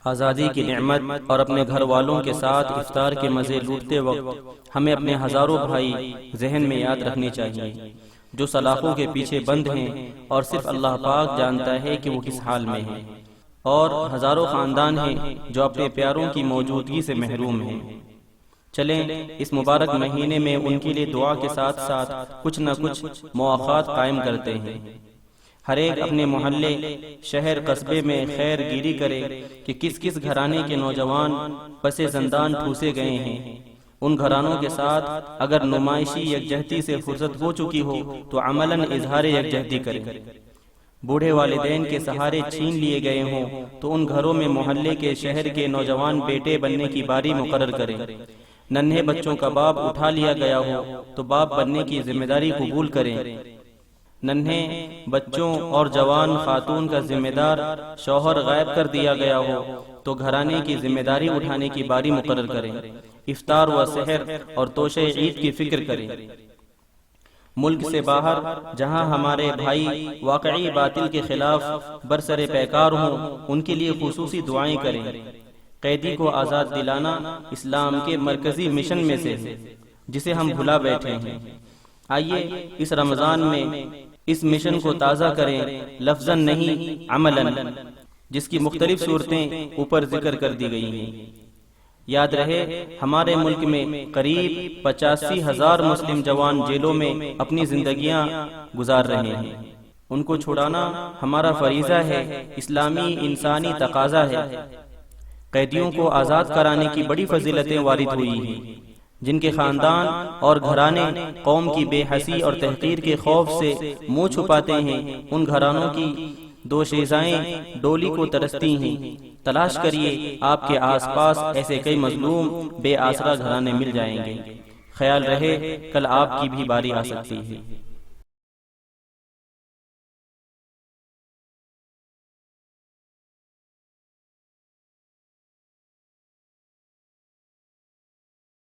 آزادی کی نعمت اور اپنے گھر والوں کے ساتھ افطار کے مزے لوٹتے وقت ہمیں اپنے ہزاروں بھائی ذہن میں یاد رکھنے چاہیے جو سلاخوں کے پیچھے بند ہیں اور صرف اللہ پاک جانتا ہے کہ وہ کس حال میں ہیں، اور ہزاروں خاندان ہیں جو اپنے پیاروں کی موجودگی سے محروم ہیں۔ چلیں اس مبارک مہینے میں ان کے لیے دعا کے ساتھ ساتھ کچھ نہ کچھ مواقعات قائم کرتے ہیں۔ ہر ایک اپنے محلے، شہر، قصبے میں خیر گیری کرے کہ کس کس گھرانے کے نوجوان پس زندان ٹھوسے گئے ہیں۔ ان گھرانوں کے ساتھ اگر نمائشی یکجہتی سے فرصت ہو چکی ہو تو عملاً اظہار یکجہتی کریں۔ بوڑھے والدین کے سہارے چھین لیے گئے ہوں تو ان گھروں میں محلے کے، شہر کے نوجوان بیٹے بننے کی باری مقرر کریں۔ ننھے بچوں کا باپ اٹھا لیا گیا ہو تو باپ بننے کی ذمہ داری قبول کریں۔ ننھے بچوں اور جوان خاتون کا ذمہ دار شوہر غائب کر دیا گیا ہو تو گھرانے کی ذمہ داری اٹھانے کی باری مقرر کریں۔ افطار و سحر اور توشہ عید کی فکر کریں۔ ملک سے باہر جہاں ہمارے بھائی واقعی باطل کے خلاف برسر پیکار ہوں، ان کے لیے خصوصی دعائیں کریں۔ قیدی کو آزاد دلانا اسلام کے مرکزی مشن میں سے ہے جسے ہم بھلا بیٹھے ہیں۔ آئیے اس رمضان میں اس مشن کو تازہ کریں، لفظاً نہیں عملاً، جس کی مختلف صورتیں اوپر ذکر کر دی گئی ہیں۔ یاد رہے ہمارے ملک میں قریب 85,000 مسلم جوان جیلوں میں اپنی زندگیاں گزار رہے ہیں۔ ان کو چھڑانا ہمارا فریضہ ہے، اسلامی انسانی تقاضا ہے۔ قیدیوں کو آزاد کرانے کی بڑی فضیلتیں وارد ہوئی ہیں۔ جن کے خاندان اور گھرانے قوم کی بے حسی اور تحقیر کے خوف سے منہ چھپاتے ہیں، ان گھرانوں کی دو شیزائیں ڈولی کو ترستی ہیں۔ تلاش کریے، آپ کے آس پاس ایسے کئی مظلوم بے آسرا گھرانے مل جائیں گے۔ خیال رہے کل آپ کی بھی باری آ سکتی ہے۔